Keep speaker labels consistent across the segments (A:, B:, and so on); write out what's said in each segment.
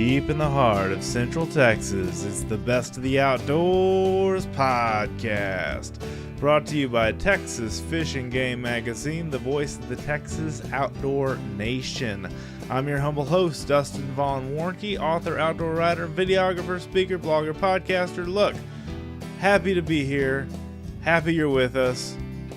A: Deep in the heart of Central Texas, it's the Best of the Outdoors podcast. Brought to you by Texas Fishing Game Magazine, the voice of the Texas outdoor nation. I'm your humble host, Dustin Von Warncke, author, outdoor writer, videographer, speaker, blogger, podcaster. Look, happy to be here. Happy you're with us.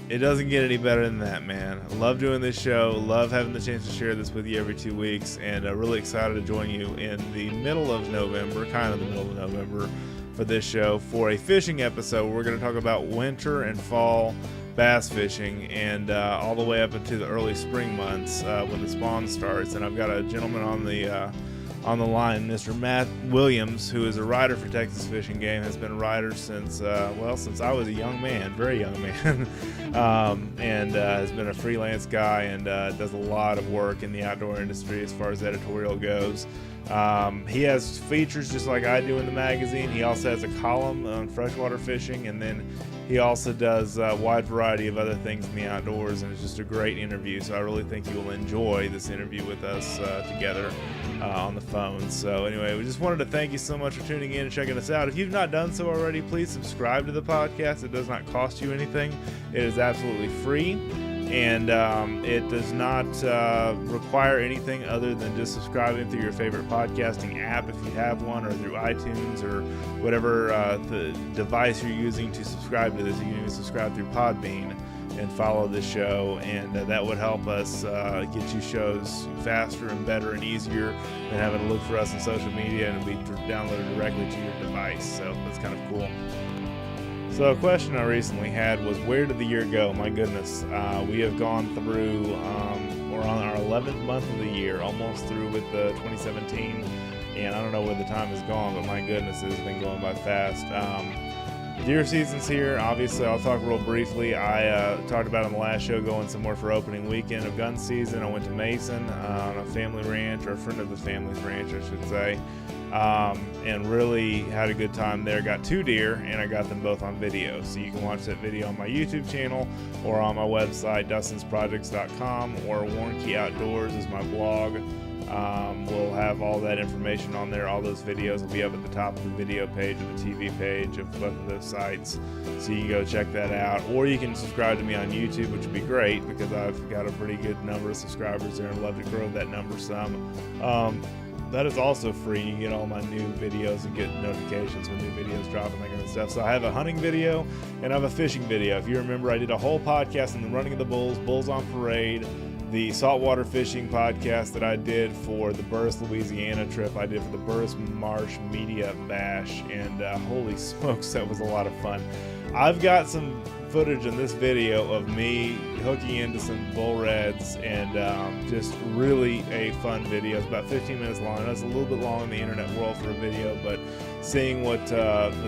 A: It doesn't get any better than that, man. I love doing this show. Love having the chance to share this with you every 2 weeks. And really excited to join you in the middle of November, kind of the middle of November, for this show for a fishing episode. We're going to talk about winter and fall bass fishing and all the way up into the early spring months when the spawn starts. And I've got a gentleman on the line, Mr. Matt Williams, who is a writer for Texas Fishing Game, has been a writer since I was a young man, very young man, and has been a freelance guy and does a lot of work in the outdoor industry as far as editorial goes. He has features just like I do in the magazine. He also has a column on freshwater fishing, and then he also does a wide variety of other things in the outdoors, and it's just a great interview. So I really think you will enjoy this interview with us together on the phone. So anyway, we just wanted to thank you so much for tuning in and checking us out. If you've not done so already, please subscribe to the podcast. It does not cost you anything. It is absolutely free. And it does not require anything other than just subscribing through your favorite podcasting app if you have one, or through iTunes or whatever the device you're using to subscribe to this. You can even subscribe through Podbean and follow the show, and that would help us get you shows faster and better and easier than having to look for us on social media, and it'll be downloaded directly to your device. So that's kind of cool. So a question I recently had was, where did the year go? My goodness, we have gone through, we're on our 11th month of the year, almost through with 2017, and I don't know where the time has gone, but my goodness, it has been going by fast. Deer season's here. Obviously, I'll talk real briefly. I talked about on the last show going somewhere for opening weekend of gun season. I went to Mason on a family ranch, or a friend of the family's ranch, I should say. And really had a good time there. Got 2 deer, and I got them both on video. So you can watch that video on my YouTube channel or on my website, dustinsprojects.com, or Warncke Outdoors is my blog. We'll have all that information on there. All those videos will be up at the top of the video page or the TV page of both of those sites. So you can go check that out. Or you can subscribe to me on YouTube, which would be great because I've got a pretty good number of subscribers there and love to grow that number some. That is also free. You can get all my new videos and get notifications when new videos drop and that kind of stuff. So I have a hunting video and I have a fishing video. If you remember, I did a whole podcast on the running of the bulls, bulls on parade, the saltwater fishing podcast that I did for the Burris, Louisiana trip. I did for the Burris Marsh Media Bash, and holy smokes, that was a lot of fun. I've got some footage in this video of me hooking into some bull reds, and just really a fun video. It's about 15 minutes long. That's a little bit long in the internet world for a video, but seeing what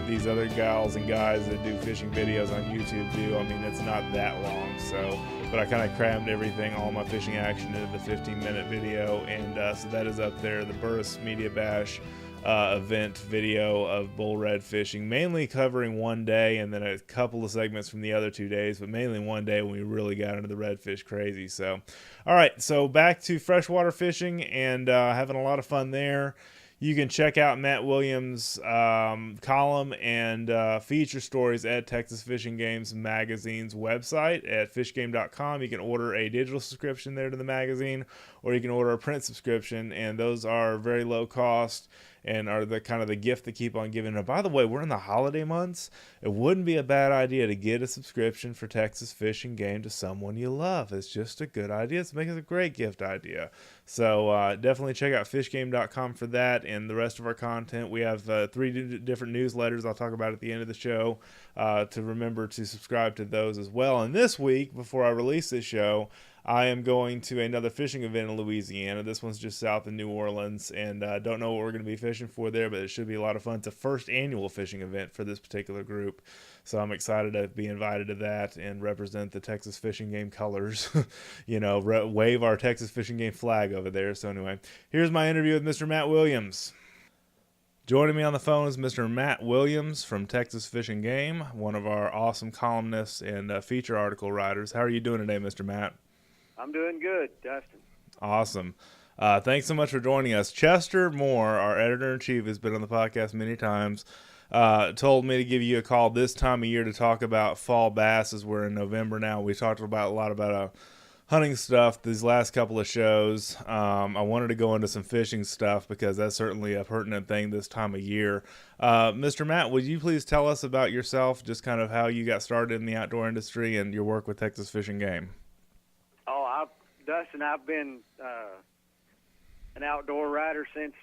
A: these other gals and guys that do fishing videos on YouTube do, I mean, it's not that long. So, but I kind of crammed everything, all my fishing action, into the 15-minute video, and so that is up there, the Burris Media Bash event video of bull red fishing, mainly covering one day and then a couple of segments from the other 2 days, but mainly one day when we really got into the redfish crazy. So, all right, so back to freshwater fishing and having a lot of fun there. You can check out Matt Williams' column and feature stories at Texas Fishing Games Magazine's website at fishgame.com. You can order a digital subscription there to the magazine, or you can order a print subscription, and those are very low cost and are the kind of the gift that keep on giving. And by the way, we're in the holiday months. It wouldn't be a bad idea to get a subscription for Texas Fishing Game to someone you love. It's just a good idea. It's making a great gift idea. So definitely check out fishgame.com for that and the rest of our content. We have 3 different newsletters I'll talk about at the end of the show to remember to subscribe to those as well. And this week, before I release this show, I am going to another fishing event in Louisiana. This one's just south of New Orleans, and I don't know what we're going to be fishing for there, but it should be a lot of fun. It's the first annual fishing event for this particular group, so I'm excited to be invited to that and represent the Texas Fishing Game colors, wave our Texas Fishing Game flag over there. So anyway, here's my interview with Mr. Matt Williams. Joining me on the phone is Mr. Matt Williams from Texas Fishing Game, one of our awesome columnists and feature article writers. How are you doing today, Mr. Matt?
B: I'm doing good, Dustin.
A: Awesome. Thanks so much for joining us. Chester Moore, our editor-in-chief, has been on the podcast many times. Told me to give you a call this time of year to talk about fall bass, as we're in November now. We talked about a lot about hunting stuff these last couple of shows. I wanted to go into some fishing stuff because that's certainly a pertinent thing this time of year. Mr. Matt, would you please tell us about yourself, just kind of how you got started in the outdoor industry and your work with Texas Fish and Game?
B: Dustin, I've been an outdoor writer since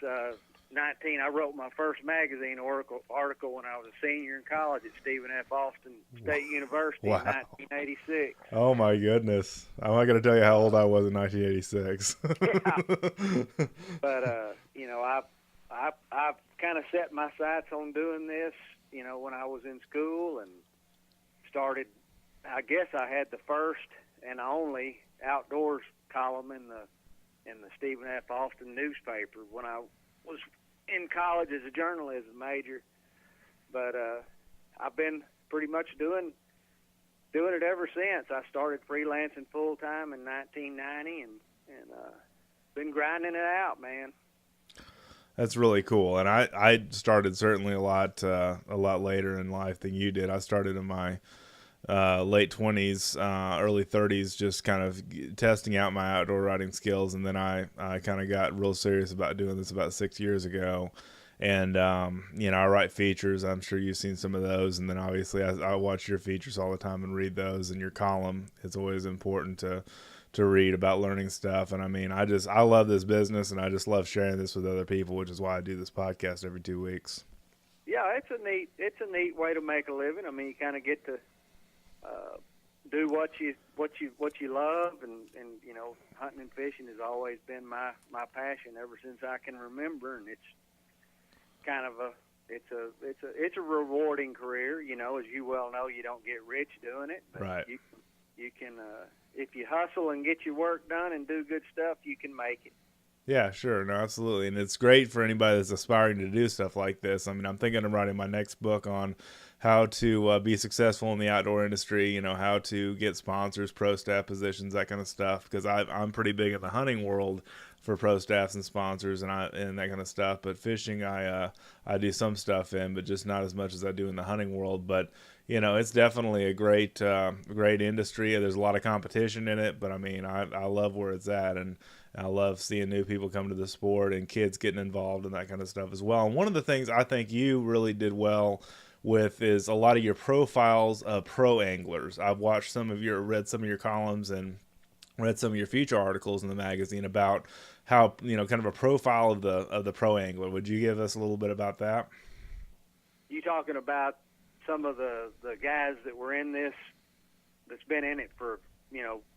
B: 19. I wrote my first magazine article when I was a senior in college at Stephen F. Austin State University in 1986.
A: Oh my goodness! I'm not going to tell you how old I was in 1986.
B: Yeah. But I've kind of set my sights on doing this. When I was in school and started. I guess I had the first and only outdoors column in the Stephen F. Austin newspaper when I was in college as a journalism major, but I've been pretty much doing it ever since. I started freelancing full time in 1990, and been grinding it out, man.
A: That's really cool, and I started certainly a lot later in life than you did. I started in my late 20s, early 30s, just kind of testing out my outdoor writing skills. And then I kind of got real serious about doing this about 6 years ago. And, I write features. I'm sure you've seen some of those. And then obviously I watch your features all the time and read those. And your column, it's always important to read about learning stuff. And I mean, I love this business, and I just love sharing this with other people, which is why I do this podcast every 2 weeks.
B: Yeah, it's a neat way to make a living. I mean, you kind of get to do what you love, and hunting and fishing has always been my passion ever since I can remember, and it's kind of it's a rewarding career. As you well know, you don't get rich doing it, but
A: right.
B: You can if you hustle and get your work done and do good stuff, you can make it.
A: Yeah, sure. No, absolutely. And it's great for anybody that's aspiring to do stuff like this. I mean, I'm thinking of writing my next book on how to be successful in the outdoor industry, how to get sponsors, pro staff positions, that kind of stuff, because I'm pretty big in the hunting world for pro staffs and sponsors and that kind of stuff. But fishing, I do some stuff in, but just not as much as I do in the hunting world. But it's definitely a great industry. There's a lot of competition in it, but I mean, I love where it's at, and I love seeing new people come to the sport and kids getting involved and that kind of stuff as well. And one of the things I think you really did well with is a lot of your profiles of pro anglers. I've watched read some of your columns and read some of your feature articles in the magazine about how, kind of a profile of the pro angler. Would you give us a little bit about that?
B: You talking about some of the guys that were in this, that's been in it for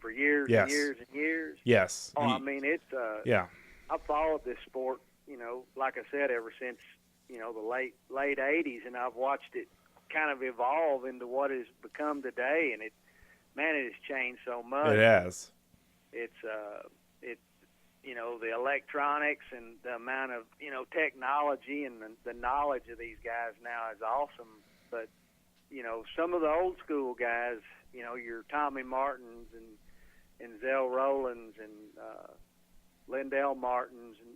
B: years
A: yes.
B: and years and years?
A: Yes.
B: Oh, I mean, it's
A: yeah.
B: I've followed this sport, like I said, ever since the late 80s, and I've watched it kind of evolve into what it's become today, and it has changed so much.
A: It has.
B: It's the electronics and the amount of technology and the knowledge of these guys now is awesome. But some of the old school guys, your Tommy Martins and Zell Rowlands and Lindell Martins, and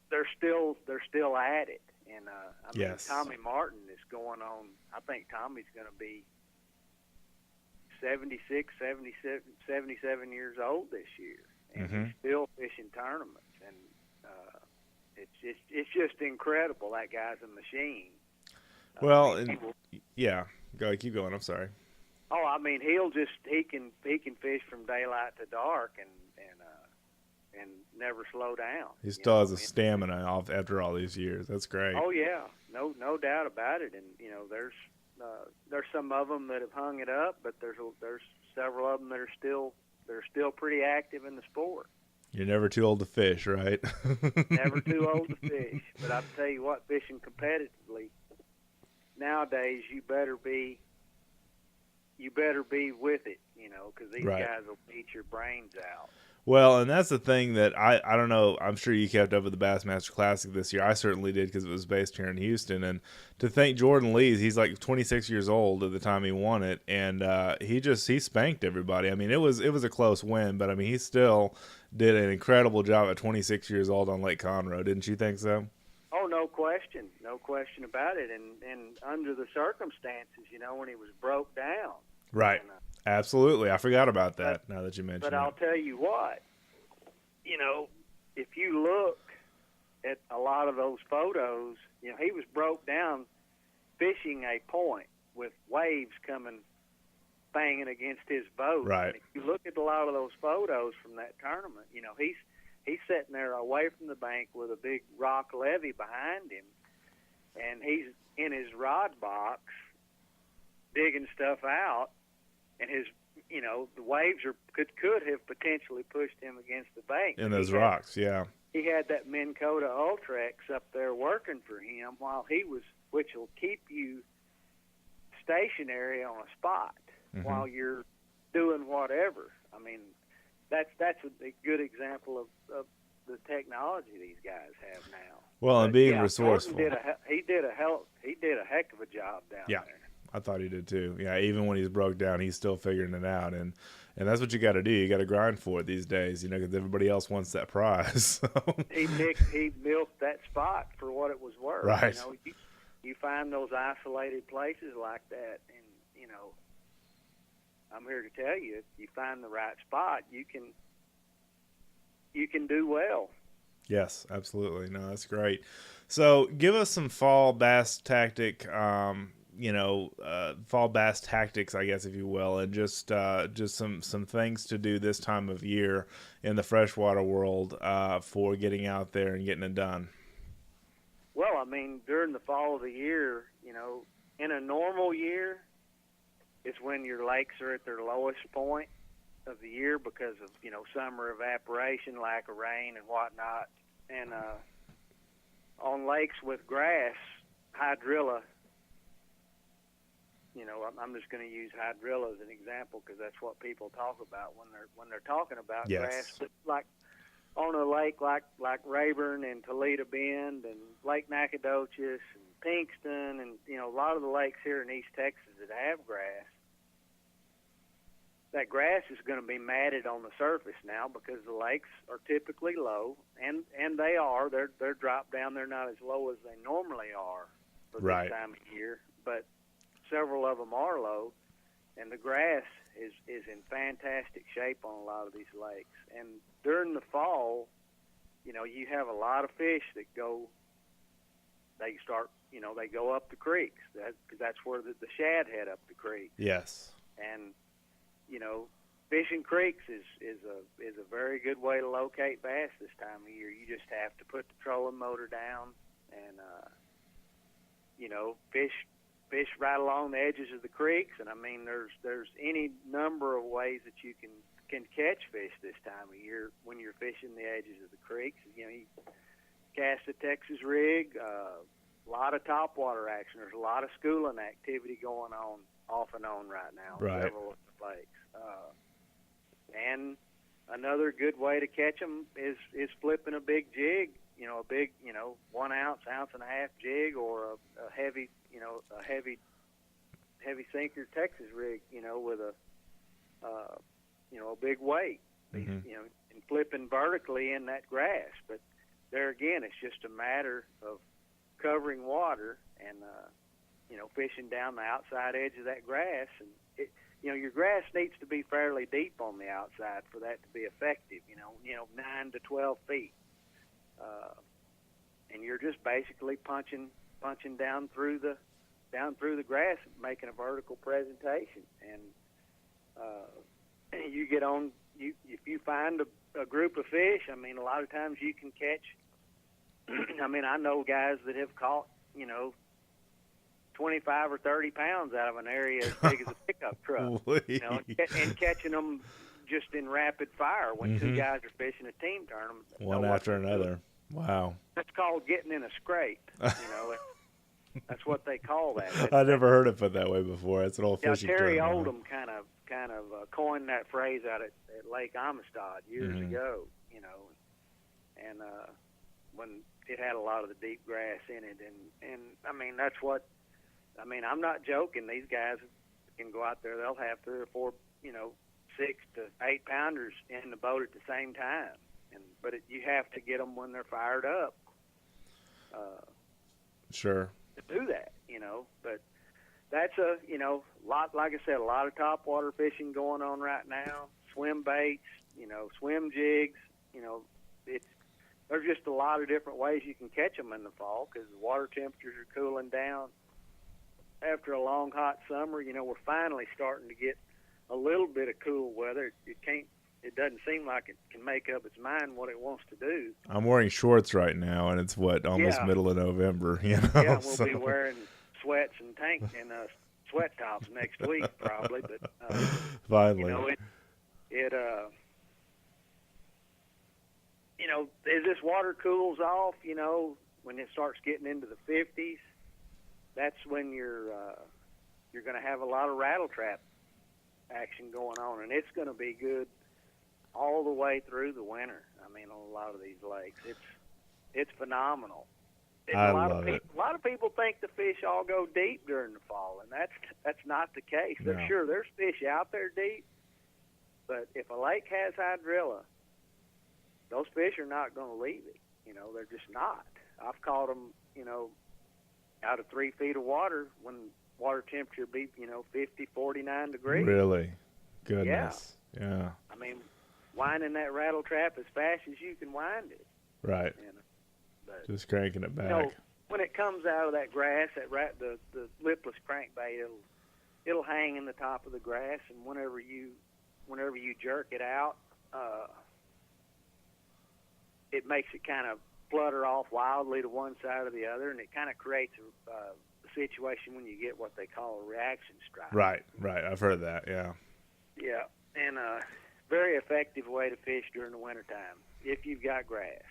B: they're still at it. And I mean,
A: yes.
B: Tommy Martin is going on. I think Tommy's going to be 76, 77 years old this year, and he's still fishing tournaments. And it's just incredible. That guy's a machine.
A: Well, yeah. Go, keep going. I'm sorry.
B: Oh, I mean, he can fish from daylight to dark and never slow down.
A: He still has a stamina after all these years. That's great.
B: Oh yeah, no doubt about it. And there's some of them that have hung it up, but there's several of them that are still pretty active in the sport.
A: You're never too old to fish, right?
B: Never too old to fish. But I'll tell you what, fishing competitively nowadays, you better be with it, because these
A: right.
B: guys will beat your brains out.
A: Well, and that's the thing that I don't know. I'm sure you kept up with the Bassmaster Classic this year. I certainly did because it was based here in Houston. And to think Jordan Lee's, he's like 26 years old at the time he won it, and he spanked everybody. I mean, it was a close win, but I mean, he still did an incredible job at 26 years old on Lake Conroe. Didn't you think so?
B: Oh, no question about it. And under the circumstances, when he was broke down,
A: right? And, absolutely, I forgot about that. Now that you mentioned it.
B: But I'll tell you what, if you look at a lot of those photos, he was broke down fishing a point with waves coming banging against his boat.
A: Right.
B: And if you look at a lot of those photos from that tournament, he's sitting there away from the bank with a big rock levee behind him, and he's in his rod box digging stuff out, and his the waves could have potentially pushed him against the bank.
A: In those rocks, yeah.
B: He had that Minn Kota Ultrex up there working for him while he was, which will keep you stationary on a spot while you're doing whatever. I mean, that's a good example of the technology these guys have now.
A: Well, and being resourceful.
B: He did a heck of a job down there.
A: I thought he did too. Yeah, even when he's broke down, he's still figuring it out, and that's what you got to do. You got to grind for it these days, because everybody else wants that prize. So. He
B: milked that spot for what it was worth.
A: Right.
B: You find those isolated places like that, and I'm here to tell you, if you find the right spot, you can do well.
A: Yes, absolutely. No, that's great. So, give us some fall bass tactic. Fall bass tactics, I guess, if you will, and just some things to do this time of year in the freshwater world for getting out there and getting it done.
B: Well, I mean, during the fall of the year, in a normal year, it's when your lakes are at their lowest point of the year because of, summer evaporation, lack of rain and whatnot. And on lakes with grass, Hydrilla, I'm just going to use Hydrilla as an example because that's what people talk about when they're talking about grass. But like on a lake like Rayburn and Toledo Bend and Lake Nacogdoches and Pinkston and a lot of the lakes here in East Texas that have grass, that grass is going to be matted on the surface now because the lakes are typically low, and they're dropped down. They're not as low as they normally are for this time of year, but several of them are low, and the grass is in fantastic shape on a lot of these lakes. And during the fall, you have a lot of fish that go up the creeks. That's where the shad head up the creek.
A: Yes.
B: And fishing creeks is a very good way to locate bass this time of year. You just have to put the trolling motor down and fish right along the edges of the creeks. And I mean, there's any number of ways that you can catch fish this time of year when you're fishing the edges of the creeks. You cast a Texas rig, a lot of topwater action. There's a lot of schooling activity going on off and on right now.
A: Right.
B: Several of the lakes. And another good way to catch them is flipping a big jig, a big, 1 ounce, ounce and a half jig, or a heavy, heavy sinker Texas rig, with a big weight, and flipping vertically in that grass. But there again, it's just a matter of covering water and, fishing down the outside edge of that grass. And your grass needs to be fairly deep on the outside for that to be effective. 9 to 12 feet, and you're just basically punching down through the grass, making a vertical presentation. And you get on. If you find a group of fish, I mean, a lot of times you can catch. I mean, I know guys that have caught 25 or 30 pounds out of an area as big as a pickup truck, and catching them just in rapid fire when two guys are fishing a team tournament.
A: One after another. Wow.
B: That's called getting in a scrape. That's what they call that.
A: I never heard it put that way before. It's an old fishing
B: Terry
A: term.
B: Oldham kind of kind of coined that phrase out at Lake Amistad years ago, you know, and when it had a lot of the deep grass in it, and I mean that's what I mean. I'm not joking. These guys can go out there; they'll have 3 or 4, you know, 6 to 8 pounders in the boat at the same time, but you have to get them when they're fired up.
A: Sure.
B: To do that, you know, but that's you know, lot, like I said, a lot of topwater fishing going on right now. Swim baits, you know, swim jigs, you know, there's just a lot of different ways you can catch them in the fall because the water temperatures are cooling down. After a long hot summer, you know, we're finally starting to get a little bit of cool weather. It doesn't seem like it can make up its mind what it wants to do.
A: I'm wearing shorts right now, and it's almost middle of November. You know,
B: yeah, we'll be wearing sweats and sweat tops next week probably. But
A: finally,
B: you know, you know, as this water cools off, you know, when it starts getting into the 50s, that's when you're going to have a lot of rattle trap action going on, and it's going to be good all the way through the winter. I mean, on a lot of these lakes, it's phenomenal.
A: I love it.
B: A lot of people think the fish all go deep during the fall, and that's not the case.
A: No.
B: Sure, there's fish out there deep, but if a lake has hydrilla, those fish are not going to leave it. You know, they're just not. I've caught them, you know, out of 3 feet of water when water temperature be, you know, 50, 49 degrees.
A: Really? Goodness. Yeah.
B: I mean, winding that rattle trap as fast as you can wind it.
A: Right.
B: You know, but,
A: just cranking it back.
B: You know, when it comes out of that grass, the lipless crankbait, it'll hang in the top of the grass, and whenever you jerk it out, it makes it kind of flutter off wildly to one side or the other, and it kind of creates a situation when you get what they call a reaction strike.
A: Right. I've heard that, yeah.
B: Yeah, and very effective way to fish during the wintertime if you've got grass.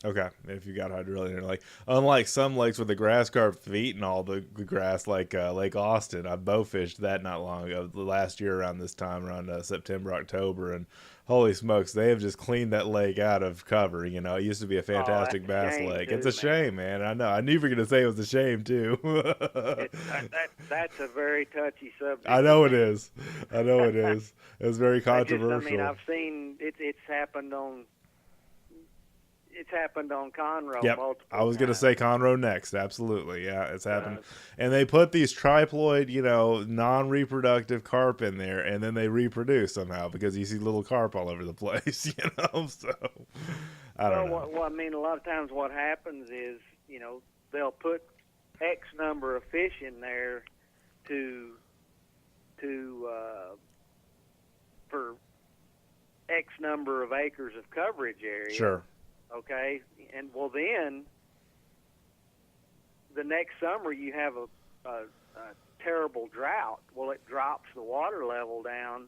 A: Okay, if you got hydrilla in there. Like, unlike some lakes with the grass carp have eaten all the grass, like Lake Austin, I bowfished that not long ago, last year around this time, around September, October, and holy smokes, they have just cleaned that lake out of cover. You know, it used to be a fantastic bass lake. It's a shame, man. I know. I knew you were going to say it was a shame, too.
B: That's a very touchy subject.
A: I know it is. It was very controversial.
B: I've seen it's happened on... It's happened on Conroe multiple
A: I was going to
B: times.
A: say Conroe next. Absolutely. Yeah, it's happened. And they put these triploid, you know, non-reproductive carp in there, and then they reproduce somehow because you see little carp all over the place, you know? So, I don't know.
B: Well, I mean, a lot of times what happens is, you know, they'll put X number of fish in there for X number of acres of coverage area.
A: Sure.
B: Okay, and well then, the next summer you have a terrible drought. Well, it drops the water level down,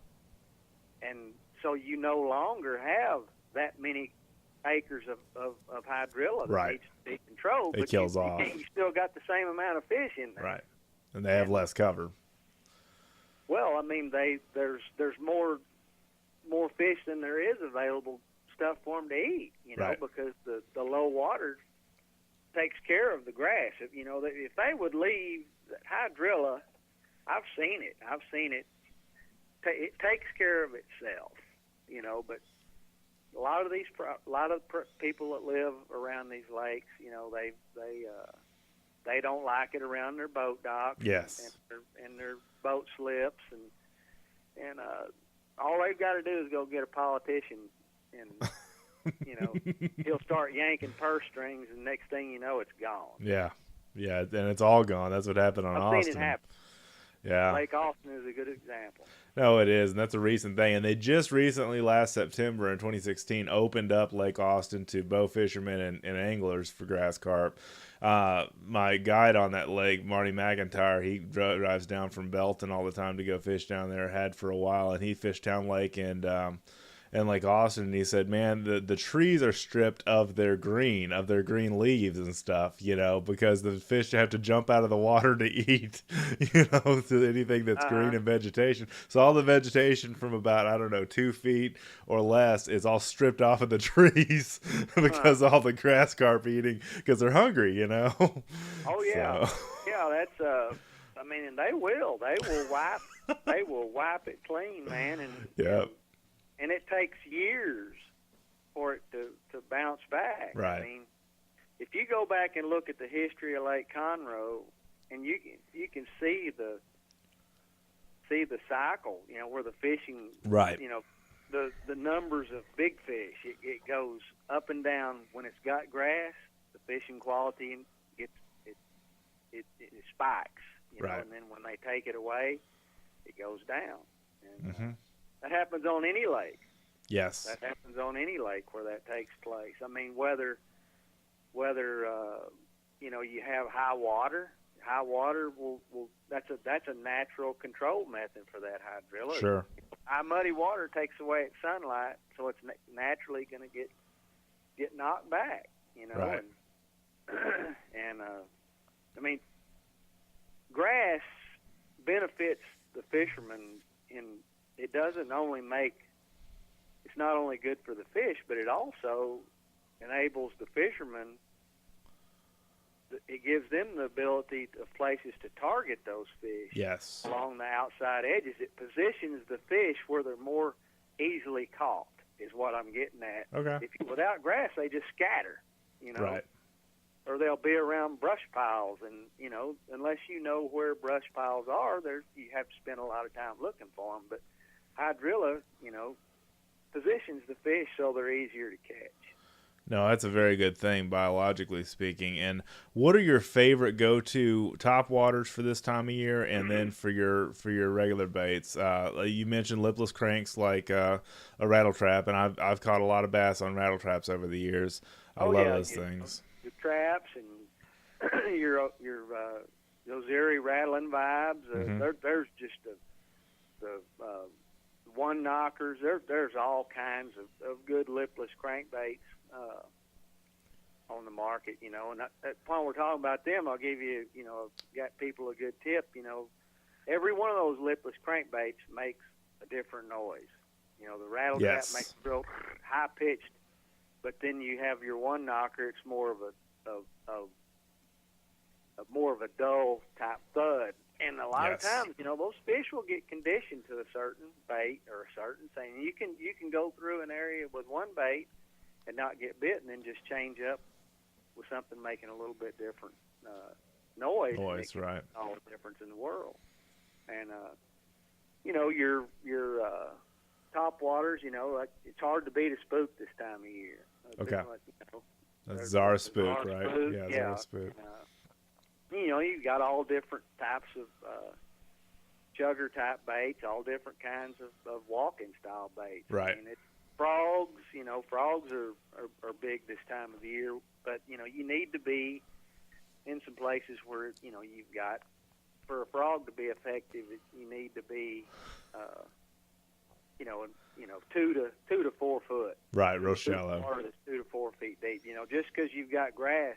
B: and so you no longer have that many acres of hydrilla that needs to be controlled.
A: It kills off.
B: You still got the same amount of fish in there.
A: Right, and they have less cover.
B: Well, I mean, there's more fish than there is available stuff for them to eat, you know, because the low water takes care of the grass. If they would leave hydrilla, I've seen it. It takes care of itself, you know. But a lot of people that live around these lakes, you know, they don't like it around their boat docks.
A: Yes.
B: And their boat slips, and all they've got to do is go get a politician. And, you know, he'll start yanking purse strings, and next thing you know, it's gone. Yeah,
A: and it's all gone. That's what happened on Austin.
B: I've seen it happen.
A: Yeah.
B: Lake Austin is a good example.
A: No, it is, and that's a recent thing. And they just recently, last September in 2016, opened up Lake Austin to bow fishermen and anglers for grass carp. My guide on that lake, Marty McIntyre, he drives down from Belton all the time to go fish down there, had for a while, and he fished Town Lake and in Lake Austin, and he said, man, the trees are stripped of their green leaves and stuff, because the fish have to jump out of the water to eat, to anything that's green and vegetation. So all the vegetation from about, I don't know, 2 feet or less is all stripped off of the trees because of all the grass carp eating, because they're hungry,
B: Oh yeah.
A: So.
B: Yeah, that's I mean, and they will wipe it clean, man, and it takes years for it to bounce back.
A: Right.
B: I mean, if you go back and look at the history of Lake Conroe, and you can see the cycle, where the fishing,
A: right,
B: the numbers of big fish, it goes up and down. When it's got grass, the fishing quality gets it spikes,
A: right,
B: and then when they take it away, it goes down. And that happens on any lake.
A: Yes,
B: that happens on any lake where that takes place. I mean, whether you have high water will that's a natural control method for that hydrilla.
A: Sure.
B: High muddy water takes away its sunlight, so it's naturally going to get knocked back.
A: Right.
B: And I mean, grass benefits the fishermen it doesn't only it's not only good for the fish, but it also enables the fishermen. It gives them the ability of places to target those fish.
A: Yes. Along
B: the outside edges. It positions the fish where they're more easily caught, is what I'm getting at.
A: Okay.
B: Without grass, they just scatter,
A: Right.
B: Or they'll be around brush piles, and, unless you know where brush piles are, you have to spend a lot of time looking for them. But hydrilla, positions the fish so they're easier to catch.
A: No, that's a very good thing, biologically speaking. And what are your favorite go-to top waters for this time of year, and then for your regular baits? You mentioned lipless cranks like a rattle trap, and I've caught a lot of bass on rattle traps over the years. I love those things.
B: Your traps and your those eerie rattling vibes. There's just the one knockers. There's all kinds of good lipless crankbaits on the market, and while we're talking about them, I'll give you, got people a good tip. Every one of those lipless crankbaits makes a different noise. The rattle trap makes a real high pitched, but then you have your one knocker. It's more of a dull type thud. And a lot of times, those fish will get conditioned to a certain bait or a certain thing. You can go through an area with one bait and not get bit, and then just change up with something making a little bit different noise.
A: Right.
B: All the difference in the world. And your top waters, it's hard to beat a spook this time of year.
A: Okay. That's Zara spook, right?
B: Spook.
A: Yeah, Zara spook.
B: You've got all different types of chugger type baits, all different kinds of walking style baits.
A: Right.
B: I mean, frogs, frogs are big this time of the year, but you need to be in some places where you've got, for a frog to be effective, you need to be 2 to 4 foot.
A: Right, real shallow.
B: Water that's 2 to 4 feet deep. Just because you've got grass,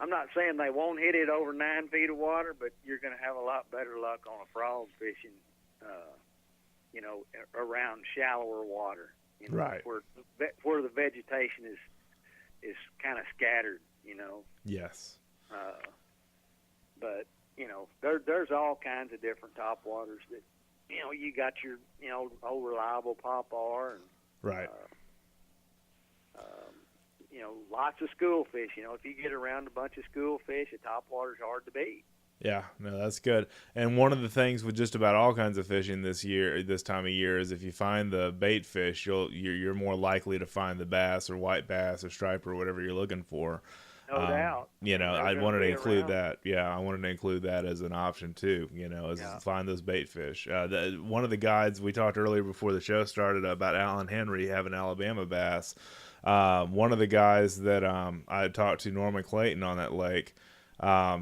B: I'm not saying they won't hit it over 9 feet of water, but you're going to have a lot better luck on a frog fishing, around shallower water.
A: Right.
B: Where the vegetation is kind of scattered.
A: Yes.
B: But there's all kinds of different top waters that you got your old reliable pop-R and
A: right.
B: Lots of school fish. If you get around a bunch of school fish, a top water's hard to beat.
A: Yeah, no, that's good. And one of the things with just about all kinds of fishing this time of year, is if you find the bait fish, you're more likely to find the bass or white bass or striper or whatever you're looking for.
B: No doubt.
A: I wanted to include that. Yeah, I wanted to include that as an option too. Find those bait fish. One of the guides we talked earlier before the show started about Alan Henry having Alabama bass. One of the guys that I talked to, Norman Clayton, on that lake,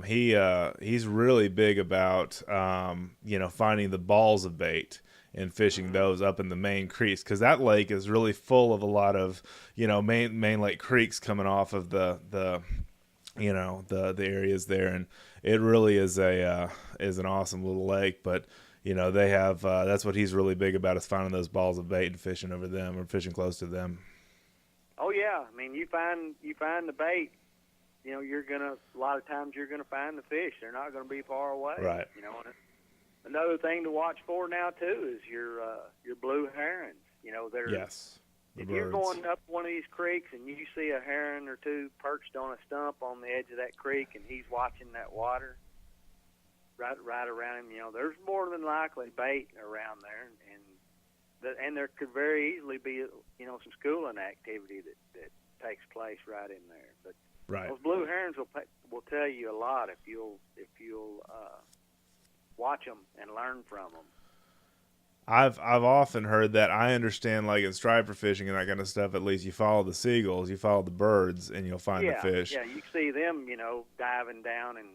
A: he's really big about finding the balls of bait. and fishing those up in the main creeks, because that lake is really full of a lot of, main lake creeks coming off of the areas there, and it really is is an awesome little lake. But they have that's what he's really big about, is finding those balls of bait and fishing over them, or fishing close to them.
B: Oh yeah, I mean, you find the bait, a lot of times you're gonna find the fish. They're not gonna be far away.
A: Right.
B: And another thing to watch for now too is your blue herons.
A: Yes.
B: If you're going up one of these creeks and you see a heron or two perched on a stump on the edge of that creek, and he's watching that water right around him, there's more than likely bait around there, and there could very easily be some schooling activity that takes place right in there. But
A: right.
B: Those blue herons will tell you a lot if you'll watch them and learn from them.
A: I've often heard that. I understand, like in striper fishing and that kind of stuff, at least you follow the seagulls, you follow the birds, and you'll find the fish.
B: Yeah, you see them, diving down and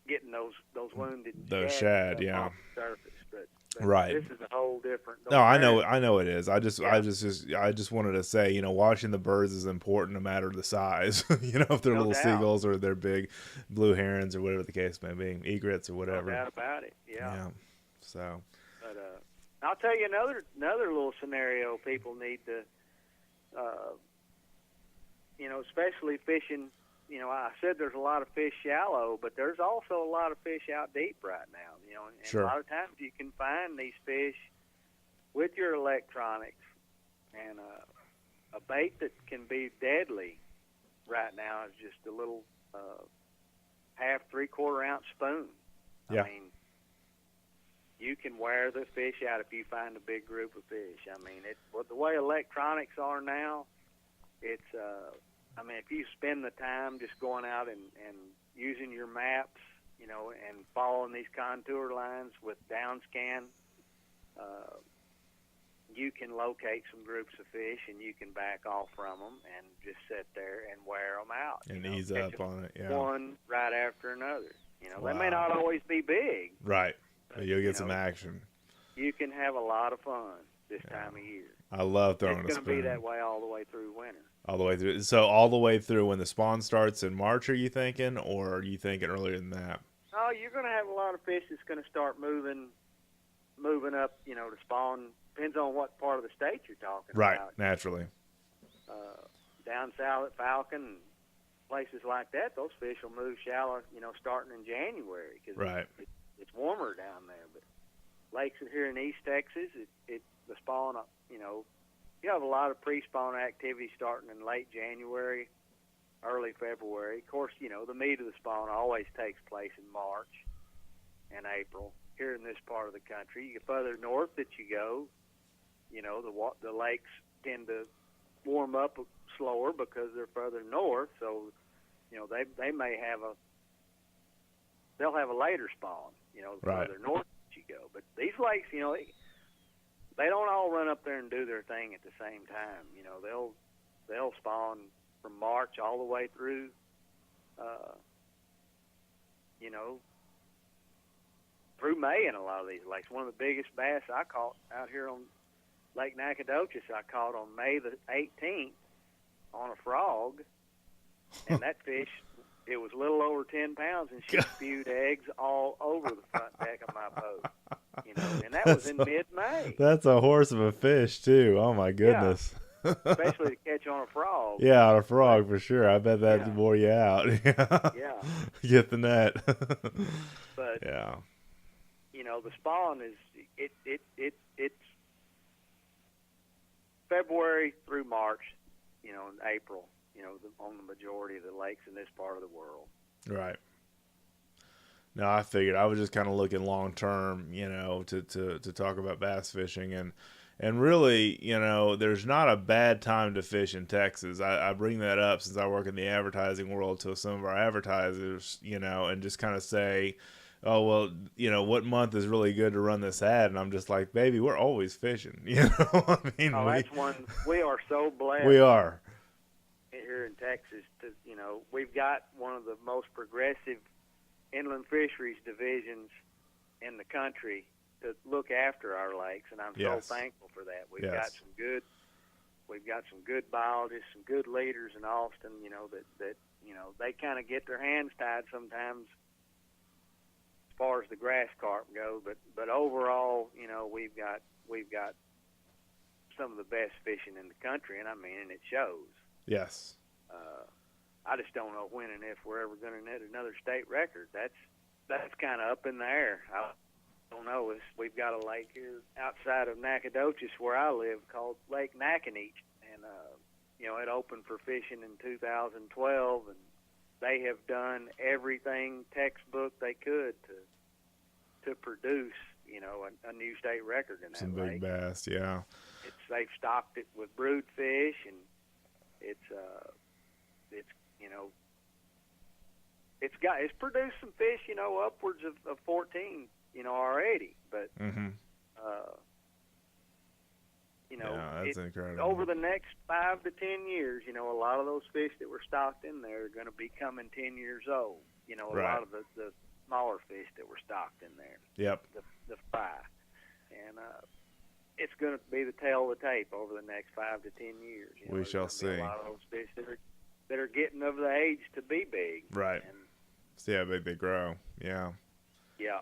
B: getting those wounded
A: shad, yeah.
B: off the surface. But
A: right.
B: This is a whole different.
A: No, I know it is. I just wanted to say, watching the birds is important, no matter the size. If they're little seagulls or they're big blue herons or whatever the case may be, egrets or whatever.
B: No doubt about it. Yeah.
A: So.
B: But I'll tell you another little scenario people need to, especially fishing. I said there's a lot of fish shallow, but there's also a lot of fish out deep right now. And
A: sure.
B: A lot of times you can find these fish with your electronics, and a bait that can be deadly right now is just a little half 3/4 ounce spoon.
A: Yeah.
B: I mean, you can wear the fish out if you find a big group of fish. I mean, the way electronics are now, it's if you spend the time just going out and using your maps, and following these contour lines with downscan, you can locate some groups of fish, and you can back off from them and just sit there and wear them out.
A: And ease up on it, yeah.
B: One right after another.
A: Wow.
B: They may not always be big.
A: Right. But you'll get some action.
B: You can have a lot of fun this time of year.
A: I love throwing a spoon.
B: It's going to be that way all the way through winter.
A: All the way through. So all the way through when the spawn starts in March, are you thinking, or are you thinking earlier than that?
B: Oh, you're going to have a lot of fish that's going to start moving up, to spawn. Depends on what part of the state you're talking
A: right,
B: about.
A: Right, naturally.
B: Down south at Falcon and places like that, those fish will move shallow, starting in January, because
A: right.
B: It's warmer down there. But lakes here in East Texas, the spawn, you have a lot of pre-spawn activity starting in late January, early February. Of course, the meat of the spawn always takes place in March and April here in this part of the country. The further north that you go, the lakes tend to warm up slower because they're further north. So, they may have they'll have a later spawn, the
A: right.
B: further north that you go. But these lakes, they don't all run up there and do their thing at the same time. They'll spawn from March all the way through, through May in a lot of these lakes. One of the biggest bass I caught out here on Lake Nacogdoches, I caught on May the 18th on a frog, and that fish, it was a little over 10 pounds, and she spewed eggs all over the front deck of my boat. And that was in mid-May.
A: That's a horse of a fish, too. Oh, my goodness.
B: Yeah. Especially to catch on a frog.
A: Yeah, on a frog, for sure. I bet that wore you out.
B: Yeah.
A: Get the net.
B: But,
A: yeah.
B: The spawn is, it's February through March, and April, on the majority of the lakes in this part of the world.
A: Right. No, I figured. I was just kind of looking long term, to talk about bass fishing, and really, there's not a bad time to fish in Texas. I bring that up since I work in the advertising world to some of our advertisers, and just kind of say, oh, well, what month is really good to run this ad? And I'm just like, baby, we're always fishing. I mean,
B: that's one. We are so blessed.
A: We are.
B: Here in Texas, we've got one of the most progressive inland fisheries divisions in the country, to look after our lakes, and I'm
A: Yes.
B: so thankful for that. We've
A: Yes.
B: got some good biologists, some good leaders in Austin. That they kind of get their hands tied sometimes as far as the grass carp go, but overall, we've got some of the best fishing in the country, and and it shows.
A: Yes.
B: I just don't know when and if we're ever going to net another state record. That's kind of up in the air. I don't know. We've got a lake here outside of Nacogdoches where I live called Lake Nacogdoches, and it opened for fishing in 2012, and they have done everything textbook they could to produce a new state record in that
A: Some
B: lake.
A: big bass, yeah.
B: They've stocked it with brood fish, and it's produced some fish, upwards of 14, already. But
A: Mm-hmm. Yeah, that's incredible.
B: Over the next 5 to 10 years, a lot of those fish that were stocked in there are going to be coming 10 years old. A
A: Right.
B: lot of the smaller fish that were stocked in there.
A: Yep.
B: The fry. And it's going to be the tail of the tape over the next 5 to 10 years.
A: We shall see.
B: A lot of those fish that are getting of the age to be big.
A: Right.
B: And,
A: See how big they grow. Yeah.
B: yeah.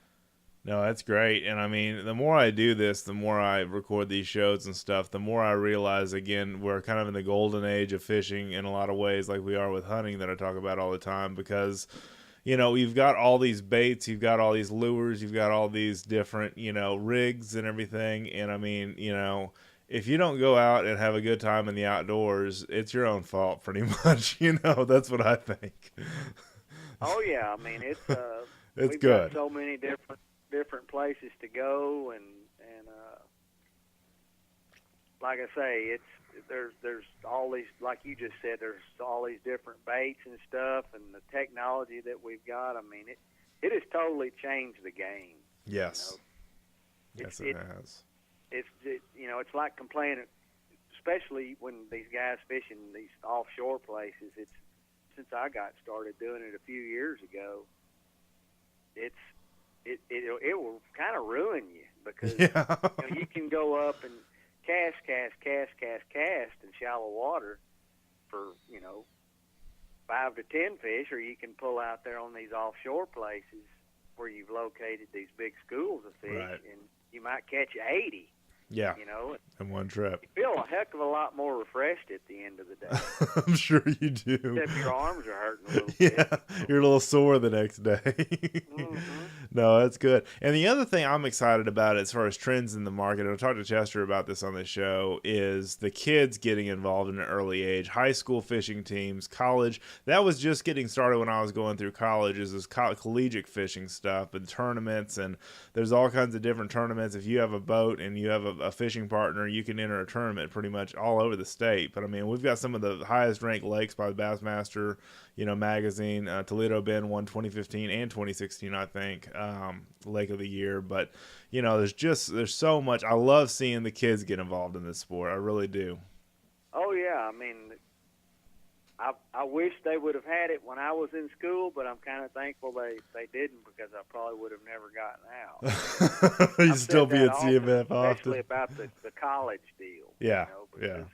A: No, that's great. And I mean, the more I do this, the more I record these shows and stuff, the more I realize, again, we're kind of in the golden age of fishing in a lot of ways, like we are with hunting that I talk about all the time, because, you've got all these baits, you've got all these lures, you've got all these different, rigs and everything. And I mean, if you don't go out and have a good time in the outdoors, it's your own fault pretty much. That's what I think.
B: Oh yeah, I mean it's
A: It's
B: we've
A: good.
B: got so many different places to go, and like I say, there's all these, like you just said, there's all these different baits and stuff, and the technology that we've got. I mean it has totally changed the game.
A: Yes. Yes, it has.
B: It's like complaining, especially when these guys fishing these offshore places. Since I got started doing it a few years ago, it will kind of ruin you, because you can go up and cast in shallow water for 5 to 10 fish, or you can pull out there on these offshore places where you've located these big schools of fish,
A: Right.
B: and you might catch 80.
A: Yeah. In one trip.
B: You feel a heck of a lot more refreshed at the end of the day.
A: I'm sure you do.
B: Except your arms are hurting a little
A: Yeah,
B: bit.
A: you're a little sore the next day.
B: Mm-hmm.
A: No, that's good. And the other thing I'm excited about as far as trends in the market, and I'll talk to Chester about this on the show, is the kids getting involved in an early age. High school fishing teams, college. That was just getting started when I was going through college, is this collegiate fishing stuff and tournaments, and there's all kinds of different tournaments. If you have a boat and you have a fishing partner, you can enter a tournament pretty much all over the state. But I mean, we've got some of the highest ranked lakes by the Bassmaster, magazine. Toledo Bend won 2015 and 2016, I think, Lake of the Year. But there's so much. I love seeing the kids get involved in this sport. I really do.
B: Oh yeah, I mean, I wish they would have had it when I was in school, but I'm kind of thankful they didn't, because I probably would have never gotten out.
A: You still be at CMF often.
B: Especially about the college deal.
A: Yeah,
B: because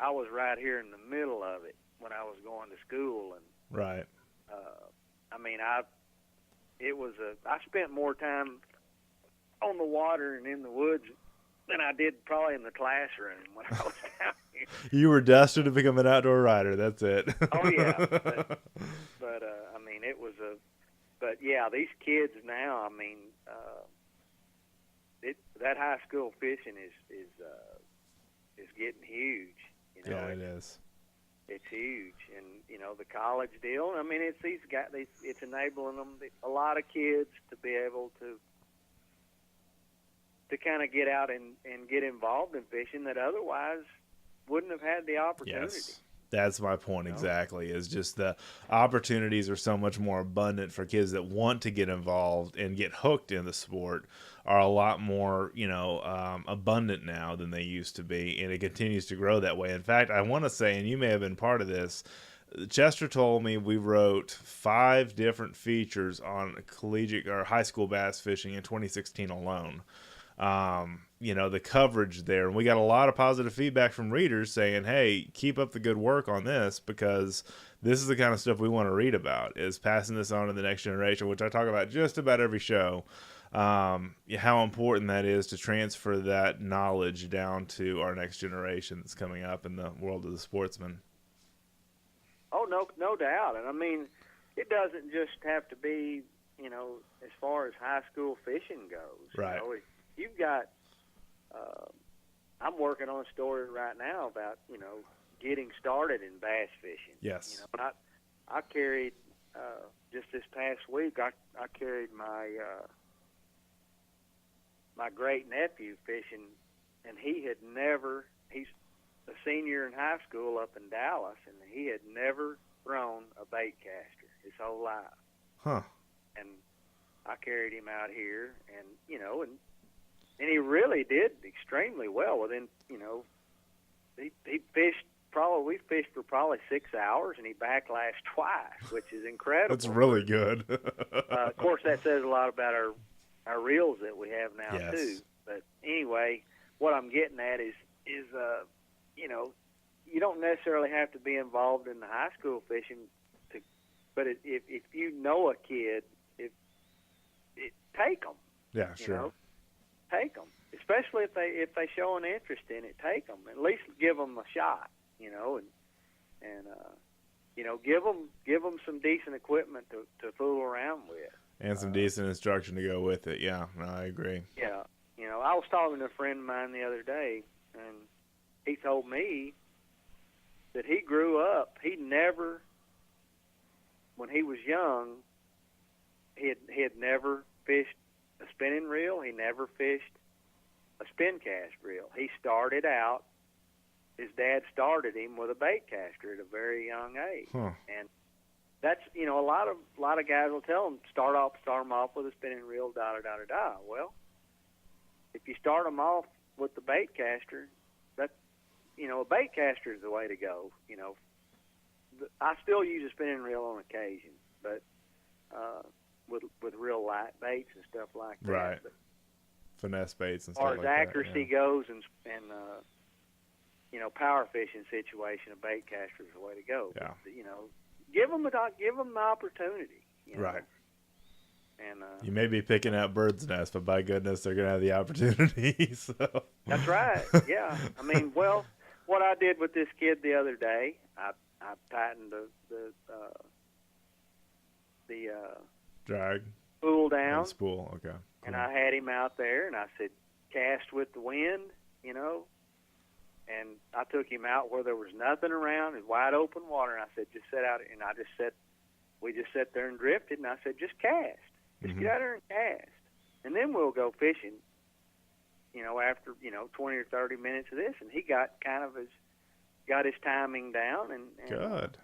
B: I was right here in the middle of it when I was going to school, and
A: right.
B: I spent more time on the water and in the woods than I did probably in the classroom when I was down here.
A: You were destined to become an outdoor rider. That's it.
B: Oh yeah, but it was but yeah, these kids now, that high school fishing is getting huge.
A: Yeah, it is.
B: It's huge, and the college deal. It's these guys. It's enabling them, a lot of kids, to be able to kind of get out and get involved in fishing that otherwise wouldn't have had the opportunity.
A: Yes. That's my point exactly, is just the opportunities are so much more abundant for kids that want to get involved and get hooked in the sport, are a lot more, abundant now than they used to be, and it continues to grow that way. In fact, I want to say, and you may have been part of this, Chester told me we wrote 5 different features on collegiate or high school bass fishing in 2016 alone. The coverage there, and we got a lot of positive feedback from readers saying, hey, keep up the good work on this, because this is the kind of stuff we want to read about, is passing this on to the next generation, which I talk about just about every show. How important that is to transfer that knowledge down to our next generation that's coming up in the world of the sportsman.
B: Oh, no doubt. And I mean, it doesn't just have to be, as far as high school fishing goes.
A: Right.
B: You've got, I'm working on a story right now about, getting started in bass fishing.
A: Yes.
B: I carried, just this past week, I carried my great nephew fishing, and he's a senior in high school up in Dallas, and he had never thrown a bait caster his whole life.
A: Huh.
B: And I carried him out here, and and he really did extremely well. Within, he fished we fished for probably 6 hours, and he backlashed twice, which is incredible.
A: That's really good.
B: Of course, that says a lot about our reels that we have now,
A: yes.
B: too. But anyway, what I'm getting at is you don't necessarily have to be involved in the high school fishing, but if you know a kid, take them.
A: Yeah, sure.
B: Take them, especially if they show an interest in it. Take them, at least give them a shot. Give them some decent equipment to fool around with,
A: and some decent instruction to go with it. Yeah, no, I agree.
B: Yeah, I was talking to a friend of mine the other day, and he told me that he grew up. He never, when he was young, he had never fished a spinning reel. He never fished a spin cast reel. He started out. His dad started him with a bait caster at a very young age, and that's a lot of guys will tell him start them off with a spinning reel. Well, if you start them off with the bait caster, a bait caster is the way to go. I still use a spinning reel on occasion, but with real light baits and stuff like that.
A: Right.
B: But
A: finesse baits and stuff like that.
B: As far as accuracy goes, and power fishing situation, a bait caster is the way to go.
A: Yeah.
B: But, give them the opportunity.
A: Right.
B: And
A: you may be picking out birds' nests, but by goodness, they're going to have the opportunity. So.
B: That's right. Yeah. I mean, well, what I did with this kid the other day, I tightened the
A: drag
B: spool down.
A: And spool, okay. Cool.
B: And I had him out there, and I said, cast with the wind, and I took him out where there was nothing around, in wide open water, and I said, just sit out, and we just sat there and drifted, and I said, just cast. Just get out there and cast. And then we'll go fishing, after, 20 or 30 minutes of this, and he got got his timing down, and
A: good.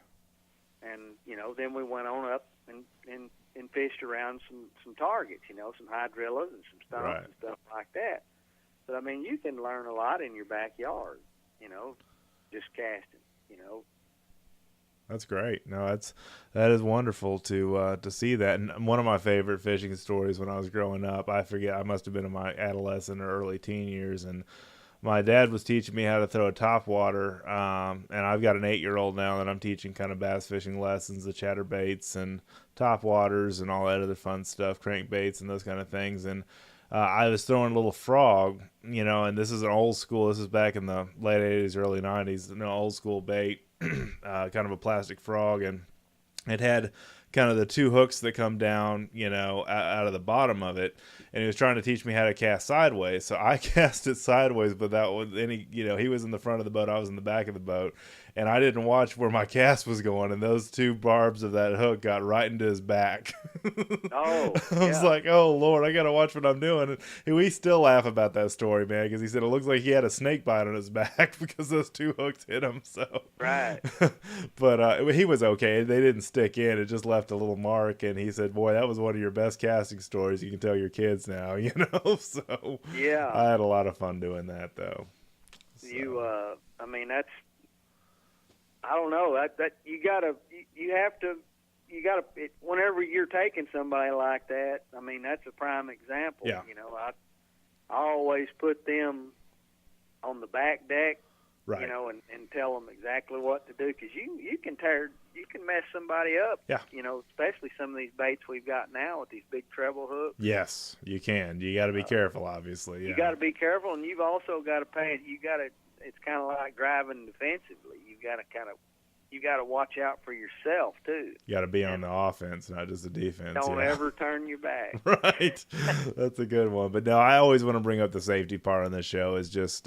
B: And, then we went on up and fished around some targets, some hydrillas and some stumps
A: right.
B: and stuff like that. But, I mean, you can learn a lot in your backyard, just casting,
A: That's great. No, that is wonderful to see that. And one of my favorite fishing stories when I was growing up, I forget, I must have been in my adolescent or early teen years, and my dad was teaching me how to throw a topwater, and I've got an 8-year-old now that I'm teaching kind of bass fishing lessons, the chatter baits and topwaters and all that other fun stuff, crankbaits and those kind of things. And I was throwing a little frog, and this is an old school. This is back in the late 80s, early 90s, an old school bait, kind of a plastic frog, and it had kind of the 2 hooks that come down, out of the bottom of it. And he was trying to teach me how to cast sideways. So I cast it sideways without any, he was in the front of the boat, I was in the back of the boat. And I didn't watch where my cast was going. And those 2 barbs of that hook got right into his back.
B: Oh,
A: I was like, oh, Lord, I got to watch what I'm doing. And we still laugh about that story, man, because he said it looks like he had a snake bite on his back because those 2 hooks hit him. So
B: right.
A: But he was okay. They didn't stick in. It just left a little mark. And he said, boy, that was one of your best casting stories you can tell your kids now, So
B: yeah,
A: I had a lot of fun doing that, though. So.
B: I mean, I don't know. That you gotta, whenever you're taking somebody like that, I mean, that's a prime example.
A: Yeah.
B: You know, I always put them on the back deck,
A: Right.
B: you know, and tell them exactly what to do, because you can mess somebody up.
A: Yeah.
B: You know, especially some of these baits we've got now with these big treble hooks.
A: Yes, you can. You got to be careful, obviously. Yeah.
B: You got to be careful, and you've also got to pay. It's kind of like driving defensively. You got to watch out for yourself too.
A: You got to be on the offense, not just the defense.
B: Don't ever turn your back.
A: Right. That's a good one. But no, I always want to bring up the safety part on this show is just,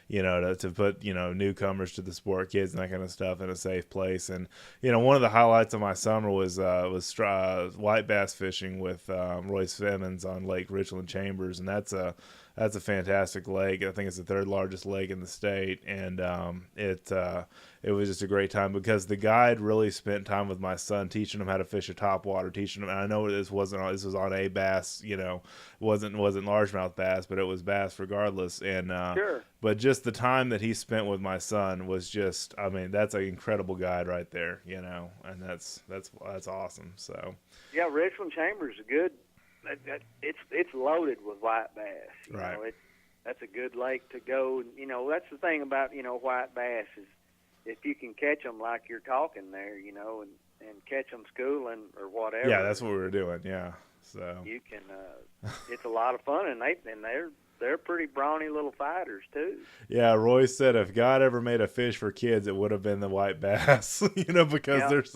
A: you know, to put, you know, newcomers to the sport, kids and that kind of stuff in a safe place. And, you know, one of the highlights of my summer was white bass fishing with Royce Simmons on Lake Richland Chambers. And that's a fantastic lake. I think it's the third largest lake in the state. And it was just a great time because the guide really spent time with my son teaching him how to fish a topwater, teaching him. And I know this was on a bass, you know, wasn't largemouth bass, but it was bass regardless. And
B: sure.
A: But just the time that he spent with my son was just, I mean, that's an incredible guide right there, you know, and that's awesome. So
B: yeah, Richland Chambers is good. It's loaded with white bass. You
A: right.
B: know, that's a good lake to go. You know, that's the thing about, you know, white bass is if you can catch them like you're talking there, you know, and catch them schooling or whatever.
A: Yeah, that's what we were doing. Yeah, so
B: you can. It's a lot of fun, and they're pretty brawny little fighters too.
A: Yeah, Roy said if God ever made a fish for kids, it would have been the white bass, you know, because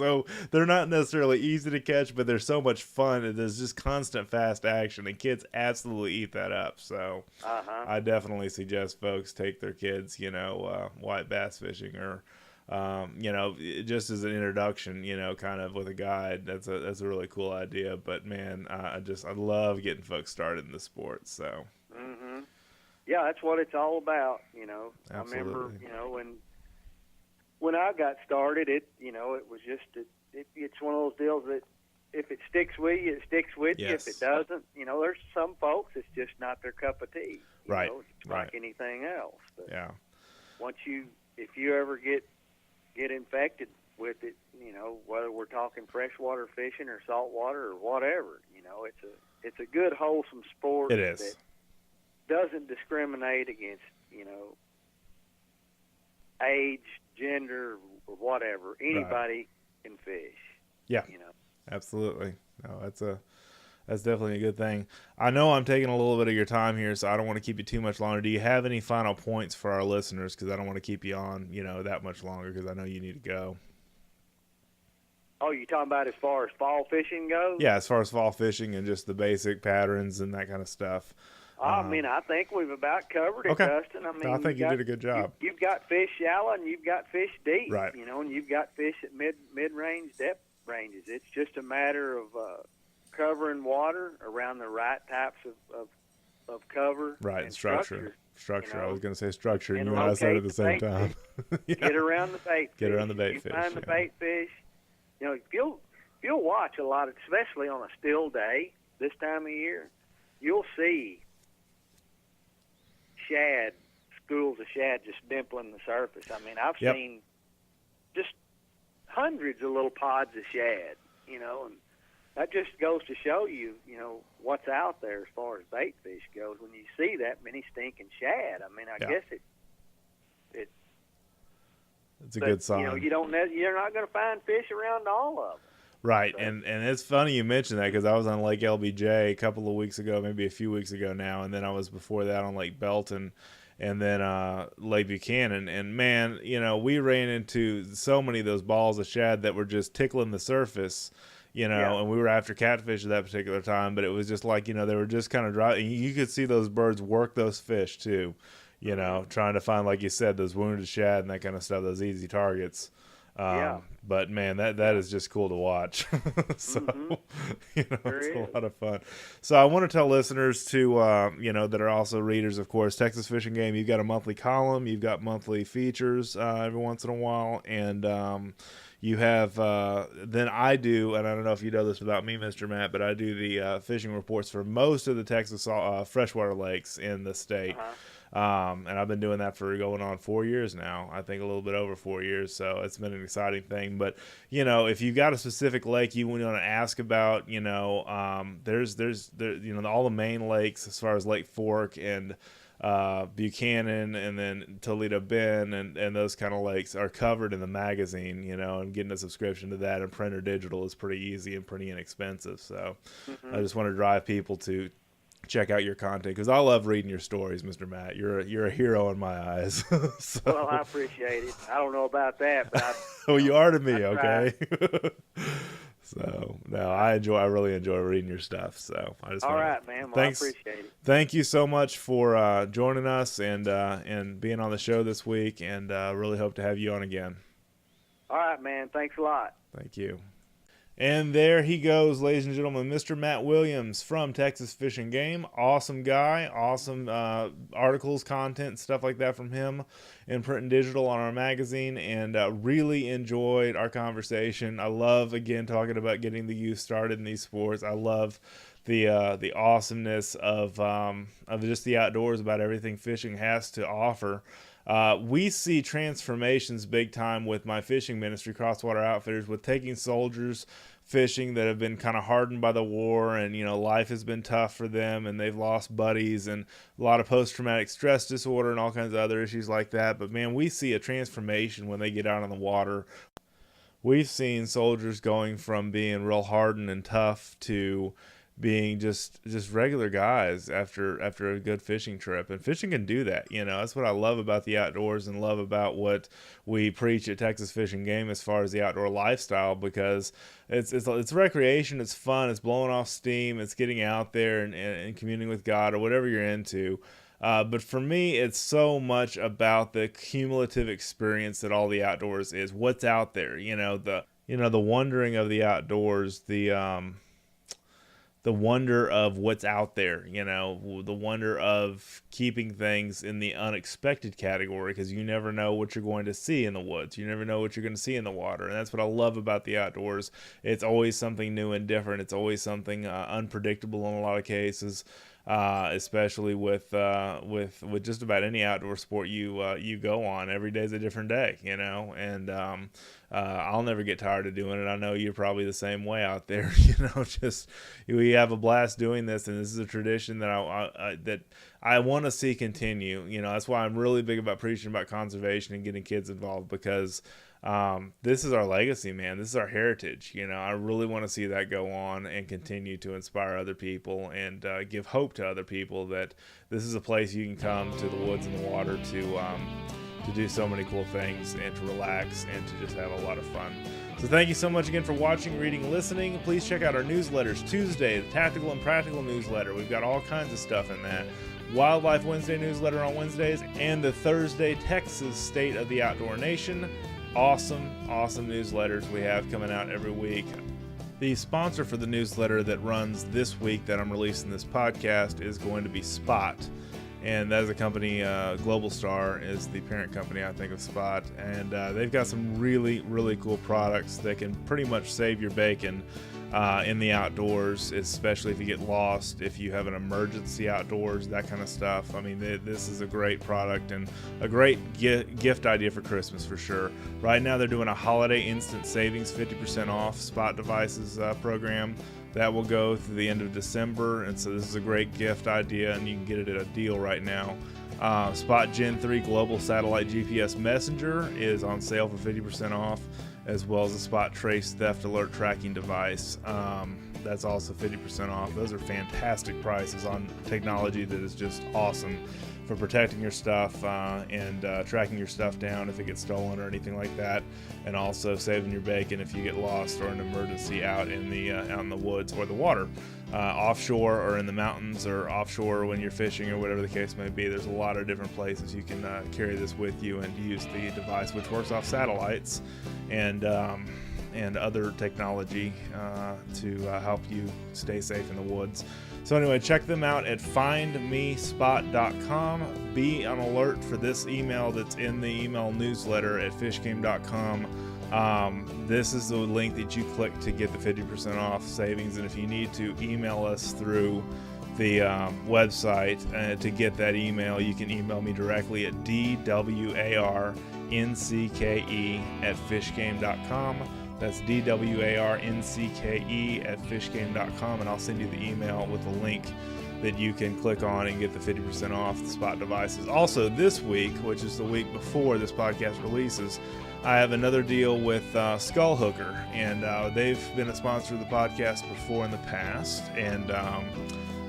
A: they're not necessarily easy to catch, but they're so much fun. And there's just constant fast action, and kids absolutely eat that up. So I definitely suggest folks take their kids, you know, white bass fishing or, you know, just as an introduction, you know, kind of with a guide. That's a really cool idea. But man, I love getting folks started in the sport. So.
B: Mm-hmm. Yeah, that's what it's all about, you know.
A: Absolutely.
B: I remember, you know, when I got started, it was just it's one of those deals that if it sticks with you, it sticks with
A: yes.
B: you. If it doesn't, you know, there's some folks it's just not their cup of tea. You
A: right.
B: know, it's
A: right.
B: like anything else. But
A: yeah.
B: If you ever get infected with it, you know, whether we're talking freshwater fishing or saltwater or whatever, you know, it's a good wholesome sport.
A: It is.
B: That doesn't discriminate against, you know, age, gender, or whatever. Anybody can fish.
A: Yeah,
B: you know,
A: absolutely. No, that's definitely a good thing. I know I'm taking a little bit of your time here, so I don't want to keep you too much longer. Do you have any final points for our listeners? Because I don't want to keep you on, you know, that much longer because I know you need to go.
B: Oh, you talking about as far as fall fishing goes?
A: Yeah, as far as fall fishing and just the basic patterns and that kind of stuff.
B: I mean, I think we've about covered it,
A: okay.
B: Dustin. I mean,
A: I think you did a good job.
B: You've got fish shallow and you've got fish deep,
A: right.
B: you know, and you've got fish at mid-range depth ranges. It's just a matter of covering water around the right types of cover.
A: Right,
B: and
A: structure.
B: You know,
A: I was going to say structure, and you and
B: I
A: said it at the same time.
B: Yeah. Get around the bait fish.
A: Get around the bait fish.
B: Find the bait fish. You know, if you'll watch a lot, especially on a still day this time of year, you'll see schools of shad just dimpling the surface. I mean, I've seen just hundreds of little pods of shad, you know, and that just goes to show you, you know, what's out there as far as bait fish goes. When you see that many stinking shad, I mean, I guess
A: it's a good sign.
B: You know, you're not going to find fish around all of them.
A: Right, so. And it's funny you mentioned that because I was on Lake LBJ a couple of weeks ago, maybe a few weeks ago now, and then I was before that on Lake Belton, and then Lake Buchanan. And man, you know, we ran into so many of those balls of shad that were just tickling the surface, you know, and we were after catfish at that particular time, but it was just like, you know, they were just kind of dry. And you could see those birds work those fish too, you know, trying to find, like you said, those wounded shad and that kind of stuff, those easy targets. But man, that is just cool to watch. So, you know, it's a lot of fun. So I want to tell listeners to, you know, that are also readers, of course, Texas Fishing Game, you've got a monthly column, you've got monthly features every once in a while. And, you have, then I do, and I don't know if you know this about me, Mr. Matt, but I do the fishing reports for most of the Texas freshwater lakes in the state. And I've been doing that for going on 4 years now. I think a little bit over 4 years. So it's been an exciting thing. But, you know, if you've got a specific lake you want to ask about, you know, there's all the main lakes as far as Lake Fork and Buchanan and then Toledo Bend and those kind of lakes are covered in the magazine, you know, and getting a subscription to that and print or digital is pretty easy and pretty inexpensive. So I just want to drive people to check out your content because I love reading your stories, Mr. Matt. You're a hero in my eyes. So.
B: Well, I appreciate it. I don't know about that, but
A: well, you are to me, okay? So no, I really enjoy reading your stuff. So I just
B: all right, man. Well,
A: thanks.
B: I appreciate it.
A: Thank you so much for joining us and being on the show this week, and really hope to have you on again.
B: All right, man. Thanks a lot.
A: Thank you. And there he goes, ladies and gentlemen, Mr. Matt Williams from Texas Fish and Game. Awesome guy, awesome articles, content, stuff like that from him in print and digital on our magazine, and really enjoyed our conversation. I love, again, talking about getting the youth started in these sports. I love the awesomeness of just the outdoors, about everything fishing has to offer. We see transformations big time with my fishing ministry, Crosswater Outfitters, with taking soldiers fishing that have been kind of hardened by the war, and, you know, life has been tough for them and they've lost buddies and a lot of post-traumatic stress disorder and all kinds of other issues like that. But man, we see a transformation when they get out on the water. We've seen soldiers going from being real hardened and tough to being just regular guys after a good fishing trip. And fishing can do that. You know, that's what I love about the outdoors and love about what we preach at Texas Fish and Game as far as the outdoor lifestyle, because it's recreation, it's fun, it's blowing off steam, it's getting out there and communing with God or whatever you're into. But for me, it's so much about the cumulative experience that all the outdoors is. What's out there, the wondering of the outdoors, the wonder of what's out there, the wonder of keeping things in the unexpected category, because you never know what you're going to see in the woods. You never know what you're going to see in the water. And that's what I love about the outdoors. It's always something new and different. It's always something unpredictable in a lot of cases, especially with just about any outdoor sport you go on. Every day's a different day, and I'll never get tired of doing it. I know you're probably the same way out there. We have a blast doing this, and this is a tradition that I want to see continue. That's why I'm really big about preaching about conservation and getting kids involved, because this is our legacy, man. This is our heritage. I really want to see that go on and continue to inspire other people and give hope to other people that this is a place you can come to, the woods and the water, to do so many cool things and to relax and to just have a lot of fun. So thank you so much again for watching, reading, listening. Please check out our newsletters. Tuesday, the Tactical and Practical newsletter. We've got all kinds of stuff in that. Wildlife Wednesday newsletter on Wednesdays, and the Thursday Texas State of the Outdoor Nation. Awesome newsletters we have coming out every week. The sponsor for the newsletter that runs this week that I'm releasing this podcast is going to be Spot. And that is a company, Global Star is the parent company, I think, of Spot. And they've got some really, really cool products that can pretty much save your bacon in the outdoors, especially if you get lost, if you have an emergency outdoors, that kind of stuff. I mean, this is a great product and a great gift idea for Christmas for sure. Right now, they're doing a holiday instant savings 50% off Spot devices program. That will go through the end of December, and so this is a great gift idea, and you can get it at a deal right now. Spot Gen 3 Global Satellite GPS Messenger is on sale for 50% off, as well as the Spot Trace Theft Alert Tracking Device. That's also 50% off. Those are fantastic prices on technology that is just awesome for protecting your stuff and tracking your stuff down if it gets stolen or anything like that, and also saving your bacon if you get lost or an emergency out in the woods or the water, offshore or in the mountains, or offshore when you're fishing or whatever the case may be. There's a lot of different places you can carry this with you and use the device, which works off satellites and other technology to help you stay safe in the woods. So anyway, check them out at findmespot.com. Be on alert for this email that's in the email newsletter at fishgame.com. This is the link that you click to get the 50% off savings. And if you need to, email us through the website. To get that email, you can email me directly at dwarncke@fishgame.com. That's dwarncke@fishgame.com, and I'll send you the email with a link that you can click on and get the 50% off the spot devices. Also, this week, which is the week before this podcast releases, I have another deal with Skull Hooker, and they've been a sponsor of the podcast before in the past, and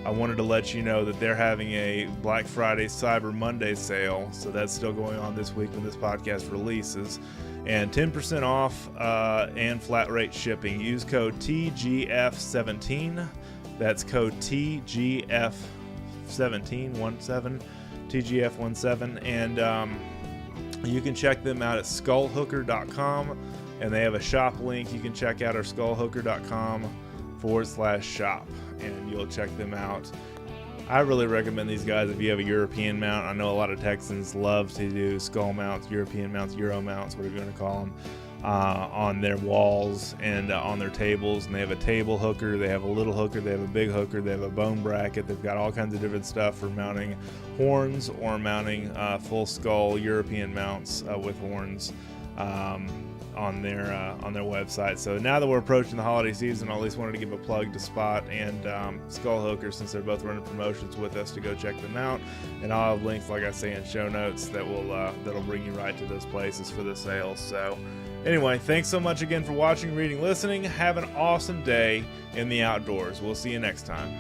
A: I wanted to let you know that they're having a Black Friday Cyber Monday sale, so that's still going on this week when this podcast releases, and 10% off and flat rate shipping. Use code TGF17. That's code TGF17, TGF17, and you can check them out at skullhooker.com, and they have a shop link. You can check out our skullhooker.com/shop, and you'll check them out. I really recommend these guys if you have a European mount. I know a lot of Texans love to do skull mounts, European mounts, Euro mounts, whatever you want to call them, on their walls and on their tables. And they have a table hooker, they have a little hooker, they have a big hooker, they have a bone bracket. They've got all kinds of different stuff for mounting horns or mounting full skull European mounts with horns on their website. So now that we're approaching the holiday season, I at least wanted to give a plug to Spot and Skull Hooker, since they're both running promotions with us, to go check them out. And I'll have links, like I say, in show notes that will that'll bring you right to those places for the sales. So anyway, thanks so much again for watching, reading, listening. Have an awesome day in the outdoors. We'll see you next time.